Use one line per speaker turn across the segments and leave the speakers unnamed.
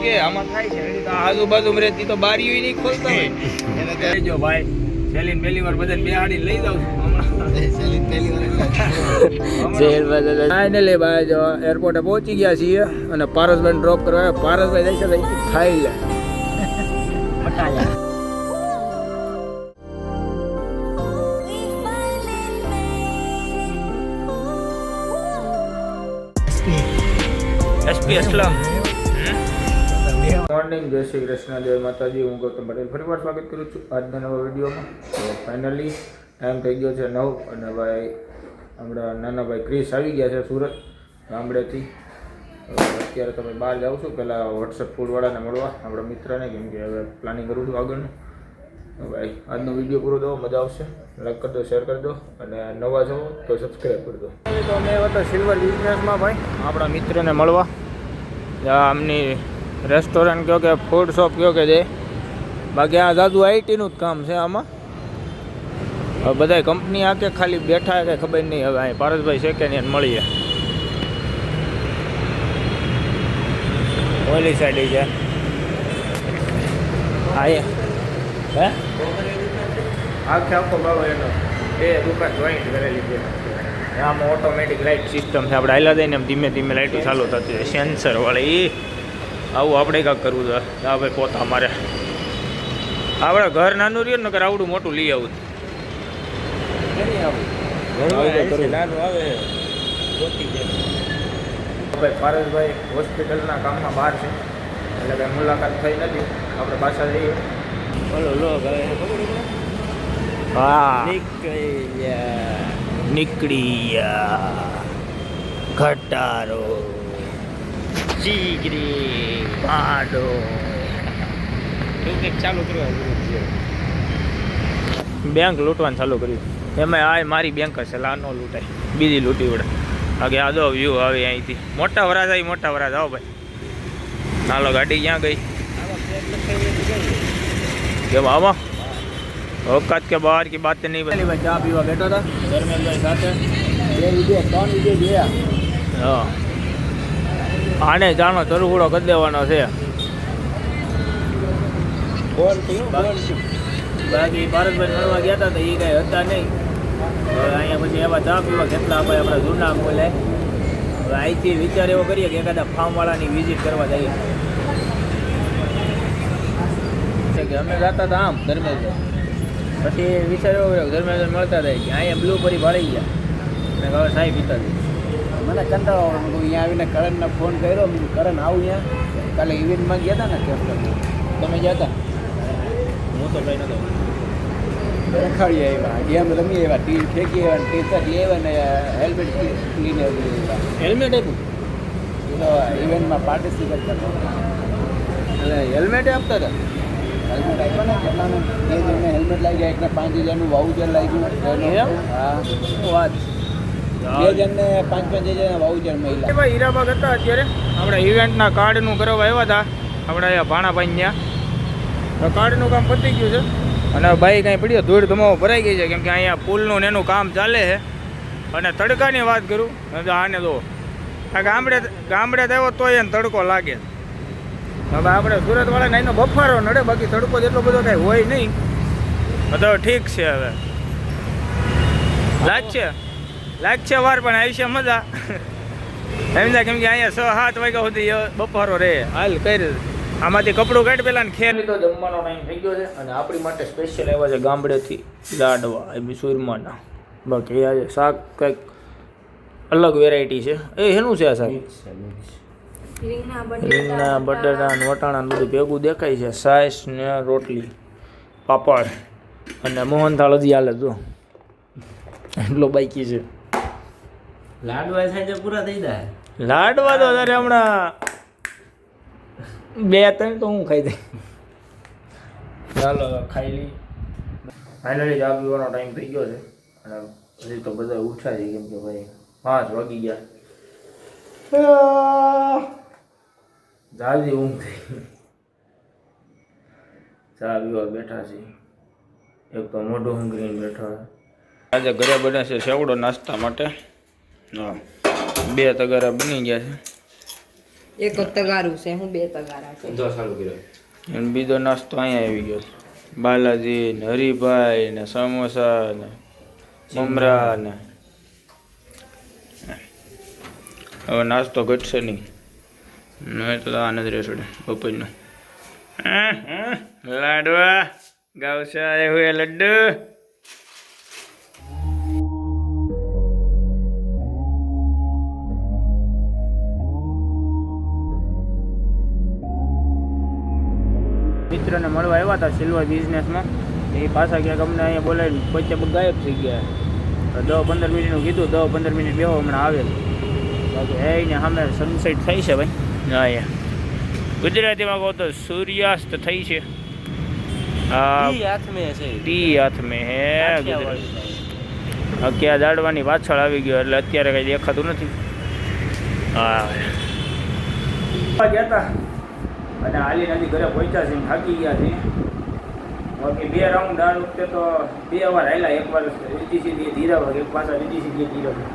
કે આમાં થાય છે એની તો આજુબાજુ રહેતી તો બારીઓ નહીં ખોલતા હોય એને કહેજો ભાઈ સેલિન પહેલી વાર બધાને બેહાડી લઈ જાઉં છું હમણાં સેલિન પહેલી વાર ફાઇનલી ભાઈ જો એરપોર્ટે પહોંચી ગયા છીએ અને પારસભાઈ ડ્રોપ કરવા પારસભાઈ જઈ શકે થાઈલેન્ડ એસપી અસલમ મોર્નિંગ જય શ્રી કૃષ્ણ જય માતાજી હું ગૌતમ પટેલ ફરીવાર સ્વાગત કરું છું આજના નવા વિડીયોમાં તો ફાઇનલી ટાઈમ થઈ ગયો છે 9 અને ભાઈ આપણા નાના ભાઈ ક્રિસ આવી ગયા છે સુરત ગામડેથી અત્યારે તમે બહાર જાઓ છો પહેલાં વોટ્સઅપ ફૂડવાળાને મળવા આપણા મિત્રને કેમ કે હવે પ્લાનિંગ કરું છું આગળનું ભાઈ આજનો વિડીયો પૂરો દો મજા આવશે લાઈક કરી દો શેર કરી દો અને નવા છો તો સબસ્ક્રાઈબ કરી દો તો અમે હતા સિલ્વર બિઝનેસમાં ભાઈ આપણા મિત્રને મળવા આમની રેસ્ટોરન્ટ કહો કે ફૂડ શોપ કહો કે જે બાકી આ દાદુ આઈટીનું જ કામ છે આમાં હવે બધા કંપની આકે ખાલી બેઠા કંઈ ખબર નહીં હવે અહીં પારસભાઈ છે કે નહીં મળીએ ઓલી સાઈડ છે હા હે આખે આખો ભાવ એનો બે દુકાન જોઈન્ટ કરેલી છે આમાં ઓટોમેટિક લાઇટ સિસ્ટમ છે આપણે હાલ્યા દઈને એમ ધીમે ધીમે લાઇટો ચાલુ થતી હોય સેન્સરવાળી આવું આપણે કાંક કરવું છે આ ભાઈ પોતા મારે આપણે ઘર નાનું રહ્યું ને આવડું મોટું લઈ આવું ભાઈ પારસભાઈ હોસ્પિટલના કામમાં બહાર છે એટલે કંઈ મુલાકાત થઈ નથી આપણે પાછા જઈએ હા નીકળી ઘટારો ચીગરી પાડો એવું કંઈક ચાલુ કરવા બેંક લૂંટવાનું ચાલુ કર્યું એમાં આ મારી બેંક હશે લા નો લૂંટાય બીજી લૂંટી વડે બાકી આ દો વ્યૂ આવે અહીંથી મોટા વરાજ આવી મોટા વરાજ આવો ભાઈ હાલો ગાડી ક્યાં ગઈ કેમ આમાં औकात के बाहर की बात नहीं बनी भाई चા પીવા બેઠો था ધર્મેશભાઈ સાથે 3 વિડિયો જોયા હા આને જાણો તરફુડો કરી દેવાનો છે બાકી પારસભાઈ મળવા ગયા હતા તો એ કાંઈ હતા નહીં હવે અહીંયા પછી એવા ચા પીવા કેટલા ભાઈ આપણા જૂના બોલે હવે અહીંથી વિચાર એવો કરીએ કે એખાદા ફાર્મવાળાની વિઝિટ કરવા જઈએ કે અમે જતા હતા આમ ધર્મેશભાઈ પછી વિચાર્યો ધર્મેન્દ્ર મળતા થાય કે અહીંયા બ્લુ પરી ભાળી ગયા અને હવે સાહેબ પીતા હતી મને કંટાળો અહીંયા આવીને કરણને ફોન કર્યો કરણ આવું અહીંયા કાલે ઇવેન્ટમાં ગયા હતા ને કેમ તમે ગયા હતા હું તો ભાઈ નતો રખાડી આવ્યા ગેમ રમી આવ્યા ટી ફેંકી આવ્યા ટી શર્ટ લઈ આવ્યા ને હેલ્મેટ લઈને હેલ્મેટ આપ્યું ઇવેન્ટમાં પાર્ટિસિપેટ કરતા એટલે હેલ્મેટ આપતા હતા હેલ્મેટ આપ્યા ને કેટલાનું 2 જણને હેલ્મેટ લાગી ગયા એકને 5000નું વાઉચર લાગ્યું હા વાત 2 જણને 5,000 વાઉચર મળ્યા ભાઈ હીરાબાગ હતા અત્યારે આપણે ઇવેન્ટના કાર્ડનું કરવા આવ્યા હતા આપણે અહીંયા ભાણાભાઈ ત્યાં કાર્ડનું કામ પતી ગયું છે અને ભાઈ કાંઈ પડ્યો ધૂળ ધમાવો ભરાઈ ગઈ છે કેમ કે અહીંયા પુલનું એનું કામ ચાલે છે અને તડકાની વાત કરું તો આને તો આ ગામડે આવ્યો તોય એને તડકો લાગે હવે આપણે સુરતવાળાને એનો બફારો નડે બાકી તડકો જેટલો બધો કાંઈ હોય નહીં બધો ઠીક છે હવે લાગશે વાર પણ આવી છે મજા સમજા કેમ કે અહીંયા 6-7 વાગ્યા સુધી બફારો રહે હાલ કરી આમાંથી કપડું કાઢ પેલા ને ખેર લીધો જમવાનો ટાઈમ થઈ ગયો છે અને આપણી માટે સ્પેશિયલ આવ્યા છે ગામડેથી લાડવા એ બી સુરમાના બાકી આજે શાક કંઈક અલગ વેરાયટી છે એ શેનું છે આ શાક રીંગણા બટાટા અને વટાણા બધું ભેગું દેખાય છે સાઈસ ને રોટલી પાપડ અને મોહનથાળ હજી હાલે જો એટલો બાકી છે
લાડવા સાંજે પૂરા થઈ જાય
લાડવા તો તારે હમણાં 2-3 તો હું ખાઈ દઈ ચાલો ખાઈ લઈ ફાઇનલી ચા પીવાનો ટાઈમ થઈ ગયો છે અને હજી તો બધા ઉઠ્યા છે કેમ કે ભાઈ 5 વાગી ગયા જાજી ઊંઘ થઈ ચા પીવા બેઠા છે એક તો મોઢું ઊંઘીને બેઠા આજે ઘરે બને છે સેવડો નાસ્તા માટે હા 2 તગારા બની ગયા છે
એક જ તગારું છે હું 2 તગારા છે
ધંધો ચાલુ કર્યો.
અને બીજો નાસ્તો અહીંયા આવી ગયો બાલાજી ને હરિભાઈ ને સમોસા ને મમરા ને હવે નાસ્તો ઘટશે નહીં નહીં તો આનંદ રહેશે બપોરનો લાડવા ગાવસા આए हुए लड्डू મિત્રોને મળવા આવ્યા હતા સિલ્વર બિઝનેસમાં એ પાછા ક્યાંક અમને અહીંયા બોલાવીને વચ્ચે ગાયબ થઈ ગયા 10-15 મિનિટનું કીધું 10-15 મિનિટ બેહો હમણાં આવે બાકી હે ને સામે સનસેટ થઈ છે ભાઈ હા ગુજરાતીમાં કહો તો સૂર્યાસ્ત થઈ છે
ઈ હાથ મેં છે.
ટી હાથ મેં હે ક્યાં દાડવાની પાછળ આવી ગયો એટલે અત્યારે કઈ દેખાતું નથી હા ગયા હતા અને હાલી નથી ઘરે પહોંચ્યા છે થાકી ગયા છે બાકી 2 રાઉન્ડ આ વખતે તો 2 વાર હાલ્યા એક વાર રીતિ સીધી ધીરા ભાગ એક પાછા રીતિ સીધી ધીરા ભાગ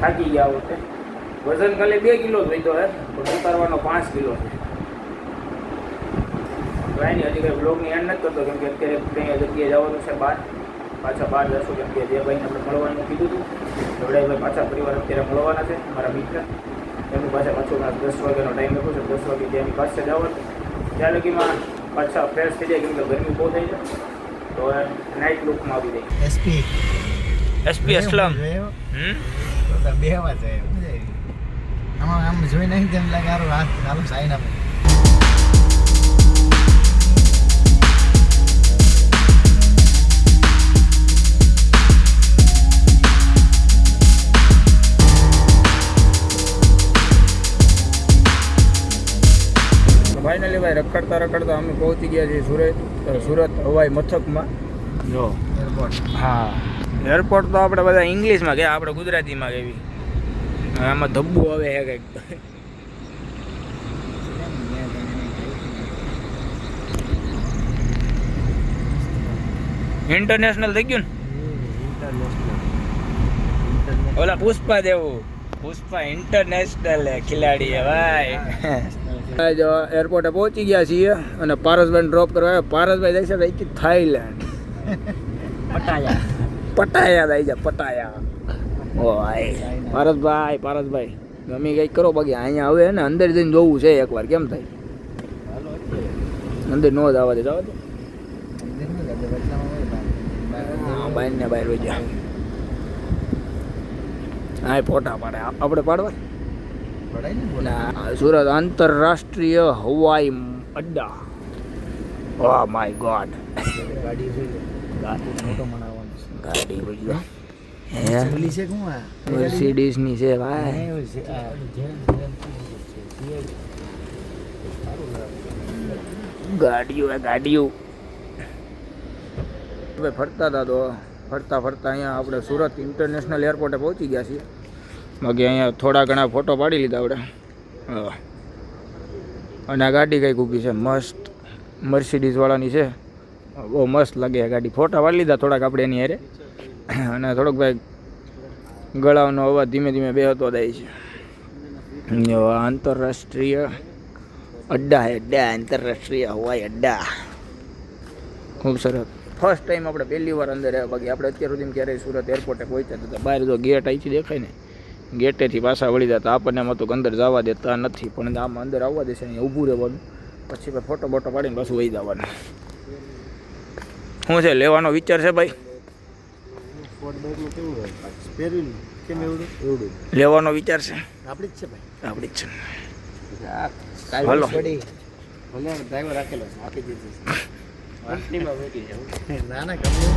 થાકી ગયા આ વખતે વજન ખાલી 2 કિલો જ વધ્યો હે પણ ઉતારવાનો 5 કિલો છે કાંઈ નહીં હજી કંઈ બ્લોગની એન્ડ નથી કરતો કેમ કે અત્યારે કંઈ જગ્યાએ જવાનું છે પાછા બહાર જશું કેમ કે જે ભાઈને આપણે મળવાનું કીધું હતું જોડાઈભાઈ પાછા પરિવાર અત્યારે મળવાના છે મારા મિત્ર એમની પાસે પાછું 10 વાગ્યાનો ટાઈમ લખ્યો છે 10 વાગે ત્યાંની પાસે જવાનું ત્યાં લગીમાં પાછા ફ્રેશ થઈ જાય કેમ કે ગરમી બહુ થઈ જાય તો નાઇટ લુકમાં આવી જાય એસપી અસલમ
બેહવા જાય આમ જોઈ નહીં તેમ લાગે હાલો સાઈન આપે
ફાઇનલી ભાઈ રખડતા અમે પહોંચી ગયા છીએ સુરત હવાઈ મથકમાં જો
એરપોર્ટ
હા એરપોર્ટ તો આપણે બધા ઇંગ્લિશમાં ગયા આપણે ગુજરાતીમાં કેવી આમાં ધબ્બુ આવે હે કંઈક ઇન્ટરનેશનલ થઈ ગયું ને ઓલા પુષ્પા ઇન્ટરનેશનલ ખિલાડી હે ભાઈ જો એરપોર્ટે પહોંચી ગયા છીએ અને પારસભાઈ ડ્રોપ કરવા આવ્યા પારસભાઈ જાય છે કે થાઈલેન્ડ પટાયા જાય છે પટાયા ઓ ભાઈ પારસભાઈ ગમે કંઈક કરો બાકી અહીંયા હવે ને અંદર જઈને જોવું છે એકવાર કેમ થાય અંદર નો જ આવવા દે જવા દે બહાર ને બહાર વહી ગયા હા ફોટા પાડે આપણે પાડવા સુરત આંતરરાષ્ટ્રીય હવાઈ અડ્ડા ઓ માય ગોડ ગાડી મર્સિડીઝ ની છે ભાઈ ગાડીઓ ફરતા હતા તો ફરતા અહીંયા આપણે સુરત ઇન્ટરનેશનલ એરપોર્ટે પહોંચી ગયા છીએ બાકી અહીંયા થોડા ઘણા ફોટો પાડી લીધા આપણે અને આ ગાડી કંઈક ઊભી છે મસ્ત મર્સિડીઝવાળાની છે બહુ મસ્ત લાગે આ ગાડી ફોટા પાડી લીધા થોડાક આપણે એની હારે અને થોડોક ભાઈ ગળાનો અવાજ ધીમે ધીમે બેહતો જાય છે આંતરરાષ્ટ્રીય અડ્ડા આંતરરાષ્ટ્રીય હવાઈ અડ્ડા ખૂબ સરસ ફર્સ્ટ ટાઈમ આપણે પહેલી વાર અંદર આવ્યા બાકી આપણે અત્યાર સુધી ક્યારેય સુરત એરપોર્ટે પહોંચ્યા હતા બહાર જો ગેટ અહીંથી દેખાય ને ગેટેથી પાછા વળી જતા આપણને એમાં તો અંદર જવા દેતા નથી પણ આમાં અંદર આવવા દેશે અહીંયા ઊભું રહેવાનું પછી ભાઈ ફોટો બોટો પાડીને પાછું વહી જવાનું શું છે લેવાનો વિચાર છે ભાઈ લેવાનો વિચાર છે
આપણી જ છે ભાઈ
આપણી જ છે
હાલો
ડ્રાઈવર રાખેલો છે આપી દીધું કંપનીમાં મૂકી જાઉં
ના કંપની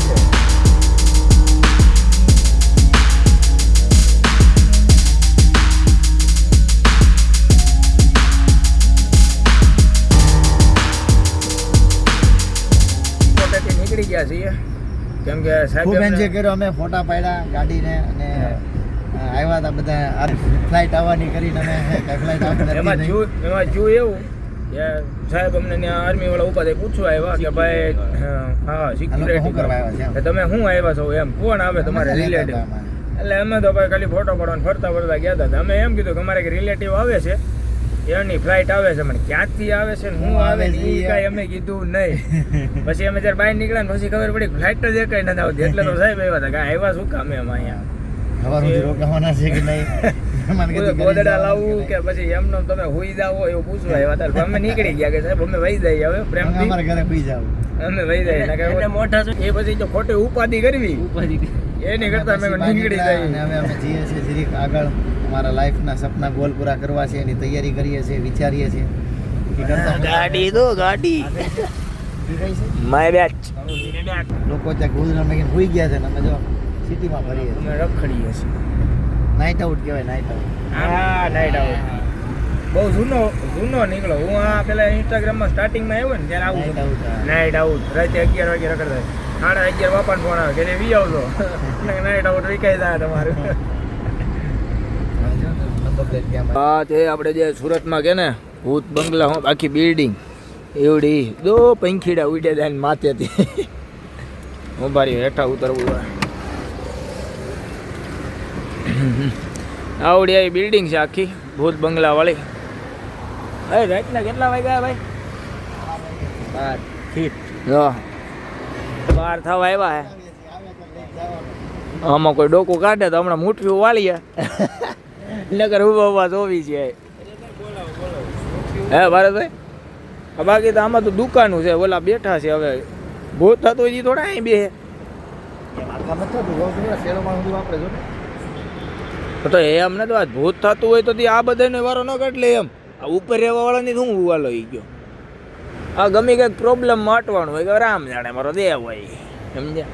નીકળી ગયા છીએ કેમ કે
ખૂબ એન્જોય કર્યો અમે ફોટા પાડ્યા ગાડીને અને આવ્યા હતા બધા ફ્લાઇટ આવવાની કરીને અમે ફ્લાઇટ
એમાં જોયું એવું કે સાહેબ અમને ત્યાં આર્મી વાળા ઉભા થઈ પૂછવા આવ્યા કે ભાઈ હા સિક્યુરિટી
કરવા આવ્યા છે
તમે શું આવ્યા છો એમ કોણ આવે તમારે રિલેટિવ એટલે અમે તો ભાઈ ખાલી ફોટો પાડવાનું ફરતા ફરતા ગયા હતા. અમે એમ કીધું કે અમારે એક રિલેટિવ આવે છે, એની ફ્લાઇટ આવે છે, મને ક્યાંથી આવે છે ને હું આવે ને એ કાંઈ અમે કીધું નહીં. પછી અમે જ્યારે બહાર નીકળ્યા ને પછી ખબર પડી ફ્લાઇટ જ એક નથી આવતી. એટલે તો સાહેબ આવ્યા હતા કે આવ્યા શું કામ એમ અહીંયા
હવાર સુધી રોકાવાના છે કે નહીં, મહેમાન કીધું ઘરે
ગોદડા
જવાનું
લાવવું
છે.
કે પછી એમનો તમે હુઈ જાઓ એવું પૂછવા આવ્યા હતા. પણ અમે નીકળી ગયા કે સાહેબ અમે વહી જઈએ હવે પ્રેમથી
અમારા ઘરે બી જાવ.
અમે વહી જઈએ એટલે મોટા એ પછી જો ખોટી ઉપાધિ કરવી એની કરતા અમે નીકળી
અને
જઈએ.
હવે અમે જઈએ છીએ જરીક આગળ અમારા લાઈફના સપના ગોલ પૂરા કરવા છે એની તૈયારી કરીએ છીએ, વિચારીએ છીએ કે કરતા
ગાડી દો ગાડી
ઈ કઈ છે?
માય બેચ
લોકો ત્યાં ગુજરાતમાં ગઈને સુઈ ગયા છે ને અમે જો સિટીમાં ફરીએ છીએ.
અમે રખડીએ છીએ.
નાઇટ આઉટ કહેવાય, નાઇટ આઉટ.
હા નાઇટ આઉટ બહુ જૂનો નીકળો. હું આ પેલા ઇન્સ્ટાગ્રામમાં સ્ટાર્ટિંગમાં આવ્યો ને ત્યારે આવું
નાઇટ આઉટ
નાઇટ આઉટ રાતે 11 વાગે રખડતા 11:30 બાપાનો ફોન આવે કે વી આવજો નાઇટ આઉટ વિકાઈ જાય તમારું. હા તે આપણે જે સુરતમાં કે ને ભૂત બંગલા હું આખી બિલ્ડિંગ એવડી દો પંખીડા ઉડે જાય ને માથેથી ઉભા રહ્યો હેઠા ઉતરવું આવડી આવી બિલ્ડિંગ છે આખી ભૂત બંગલા વાળી. અરે રાતના કેટલા વાગ્યા ભાઈ? 12 થવા આવ્યા હે. આમાં કોઈ ડોકું કાઢે તો હમણાં મુઠ્ઠીઓ વાળીએ નકર ઉભા જોવી છે. હે ભારતભાઈ બાકી તો આમાં તો દુકાનું છે, ઓલા બેઠા છે. હવે ભૂત થતું હોય થોડા અહીં બે તો એમ ને તો આ ભૂત થતું હોય તો આ બધાને વારો ન કાઢ લે એમ. આ ઉપર રહેવા વાળાની શું ઉવાલો ઈ ગયો. આ ગમે કંઈક પ્રોબ્લેમ માટવાનું હોય કે રામ જાણે મારો દેવ હોય સમજ્યા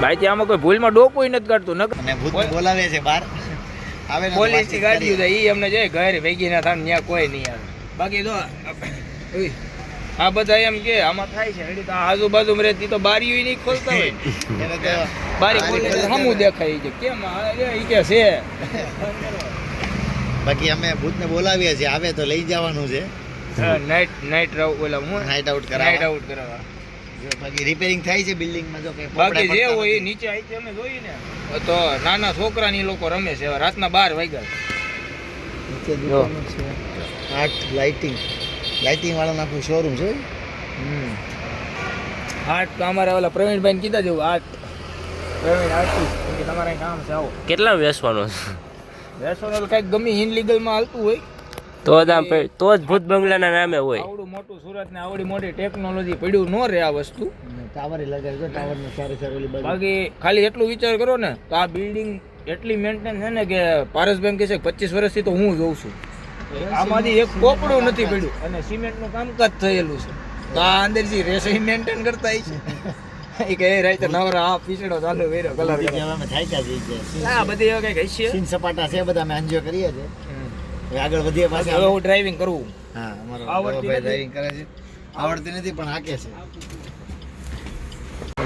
ભાઈ. ત્યાં આમાં કોઈ ભૂલમાં ડોકું નથી કાઢતું.
અને ભૂત બોલાવે છે બહાર આવે ને
પોલીસની ગાડીઓ જાય એ અમને જાય ઘરે ભેગી ના થાય ત્યાં કોઈ નહીં આવે. બાકી તો આ બધા એમ કે આમાં થાય છે તો આજુબાજુ રહેતી તો બારીઓ નહીં ખોલતા હોય
એને તો
બારી ખોલે સામું દેખાય છે કેમ ઈ કે છે.
બાકી અમે ભૂતને બોલાવીએ છીએ, આવે તો લઈ જવાનું છે
નાઇટ ઓલા હું
નાઇટ આઉટ
નાઇટ
કરાવવા.
આઉટ કરવા.
બાકી રિપેરિંગ થાય છે બિલ્ડિંગમાં જો કઈ
બાકી જે હોય એ નીચે આવી અમે જોઈ ને તો નાના છોકરાની લોકો રમે છે હવે રાતના 12 વાગ્યા.
નીચે દુકાનો છે. આર્ટ લાઇટિંગ વાળાનું આખું શોરૂમ છે.
આર્ટ તો અમારે ઓલા પ્રવીણભાઈ કીધા જેવું આર્ટ પ્રવીણ આર્ટિસ્ટ કે તમારે અહીં કામ છે આવો
કેટલા વેચવાનો
રેસ્ટોરન્ટ કંઈક ગમે ઇનલીગલમાં હાલતું હોય
તો જ આમ તો જ ભૂત બંગલાના નામે હોય.
આવડું મોટું સુરત ને આવડી મોટી ટેકનોલોજી પડ્યું ન રહે આ વસ્તુ.
ટાવર લગાવ્યો, ટાવરને સારી ઓલી બાજુ.
બાકી ખાલી એટલું વિચાર કરો ને તો આ બિલ્ડિંગ એટલી મેન્ટેન છે ને કે પારસભાઈ કહે છે 25 વર્ષથી તો હું જોઉં છું આમાંથી એક કોપડું નથી પડ્યું અને સિમેન્ટનું કામકાજ થયેલું છે. તો આ અંદરથી રેસી મેન્ટેન કરતા છે એ કે એ રાતે નવરા આ પીછડો ચાલુ કર્યો કલર
બધી અમે થાક્યા જઈએ છીએ.
આ બધી હવે કંઈક હશે.
સીન સપાટા છે બધા અમે એન્જોય કરીએ છીએ. હવે આગળ વધીએ
બાકી
પાછા.
હવે હું ડ્રાઇવિંગ કરું.
હા અમારો
આવડતી
ભાઈ
નથી.
ડ્રાઇવિંગ કરે છે. આવડતી નથી પણ હાકે છે.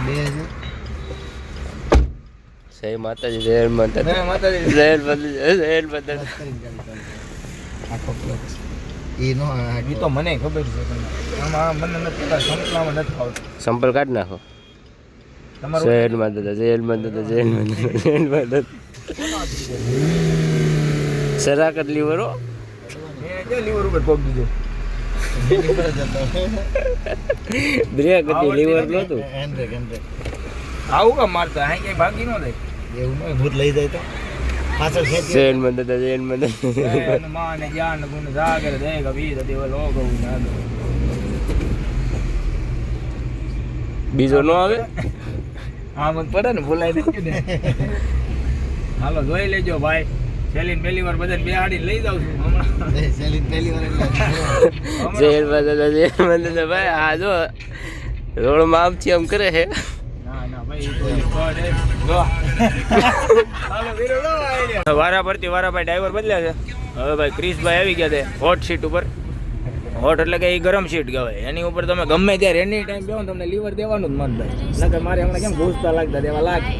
બે છે.
જય માતાજી, જય માતાજી,
જય માતાજી.
જય માતાજી, જય માતાજી.
આખો પ્લગ એ નો
એ તો મને ખબર છે તમને. આમાં મને નથી ખબર, સંપલામાં નથી ફાવતું.
સંપલ કાઢ નાખો.
તમારું
જય માતાજી, જય માતાજી, જય માતાજી, જય માતાજી. સરાકત લીવરો
મેં જે લીવર ઉપર પગ દીધો.
બ્રેક હતી, લીવર નહોતું.
હેન્ડબ્રેક
આવું કામ મારતા અહીં ક્યાંય ભાગી ન જાય.
એવું ન ભૂત લઈ જાય તો પાછળ ખેંચી
જય માતાજી, જય માતાજી.
માને જ્ઞાન ગુણ જાગર દે કબીર દેવ લોક ઉનાદ.
બીજો નો આવે.
હા મને પડે ને ભૂલાઈ નથી ને. હાલો જોઈ લેજો ભાઈ. સેલીન પહેલી વાર બધાને બેહાડીને લઈ જાઉં છું હમણાં.
સેલિન પહેલી વાર એટલે
જય માતાજી, જય માતાજી. ભાઈ આ જો રોડમાં આમથી આમ કરે છે.
ના ના ભાઈ એ તો પડે. જો હાલો વીરો લો આઈ વારા પરથી વારા ભાઈ ડ્રાઈવર બદલ્યા છે. હવે ભાઈ ક્રિશભાઈ આવી ગયા છે હોટ સીટ ઉપર. હોટ એટલે કે એ ગરમ સીટ કહેવાય. એની ઉપર તમે ગમે ત્યારે એની ટાઈમ બેહો તમને લીવર દેવાનું જ મન થાય. નકર મારે હમણાં કેમ ઘૂસતા લાગતા દેવા લાગે.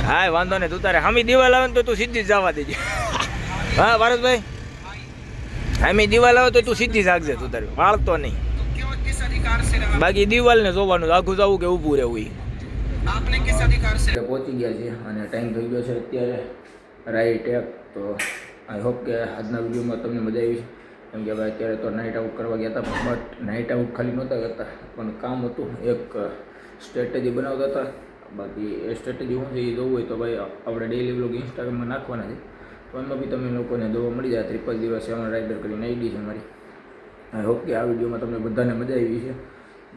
હા વાંધો નહીં તું તારે હામી દિવાલ આવે ને તો તું સીધી જ જવા દેજે. હા ભારતભાઈ હામી દિવાલ આવે તો તું સીધી જ આગજે તું તારે વાળતો નહીં.
બાકી દિવાલને જોવાનું આખું જવું કે ઊભું રહેવું
પહોંચી ગયા છે અને ટાઈમ થઈ ગયો છે અત્યારે રાઈટ એક. તો આઈ હોપ કે આજના વિડીયોમાં તમને મજા આવી કેમ કે ભાઈ અત્યારે તો નાઇટ આઉટ કરવા ગયા હતા બટ નાઇટ આઉટ ખાલી નહોતા કરતા પણ કામ હતું એક સ્ટ્રેટેજી બનાવતા હતા. બાકી એ સ્ટ્રેટેજી શું છે એ જોવું હોય તો ભાઈ આપણે ડેઈલી બ્લોગ ઇન્સ્ટાગ્રામમાં નાખવાના છે તો એમાં બી તમે લોકોને જોવા મળી જાય. 777 રાઇડર કરીને આઈડી છે મારી. આઈ હોપ કે આ વિડીયોમાં તમને બધાને મજા આવી છે.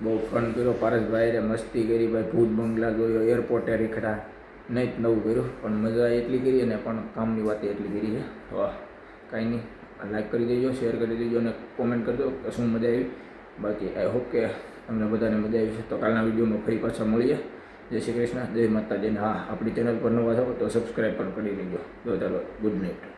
બહુ ફન કર્યો પારસભાઈ મસ્તી કરી ભાઈ ભૂત બંગલા જોયો એરપોર્ટે રીખડા નહીં જ નવું કર્યું પણ મજા એટલી કરી અને પણ કામની વાત એટલી કરી છે. તો કાંઈ નહીં લાઈક કરી દેજો શેર કરી દેજો અને કોમેન્ટ કરજો કે શું મજા આવી. બાકી આઈ હોપ કે તમને બધાને મજા આવી છે. તો કાલના વિડીયોમાં ફરી પાછા મળીએ. જય શ્રી કૃષ્ણ જય માતાજી. હા આપણી ચેનલ પર નવા છો તો સબસ્ક્રાઈબ પણ કરી દેજો. તો ચાલો ગુડ નાઇટ.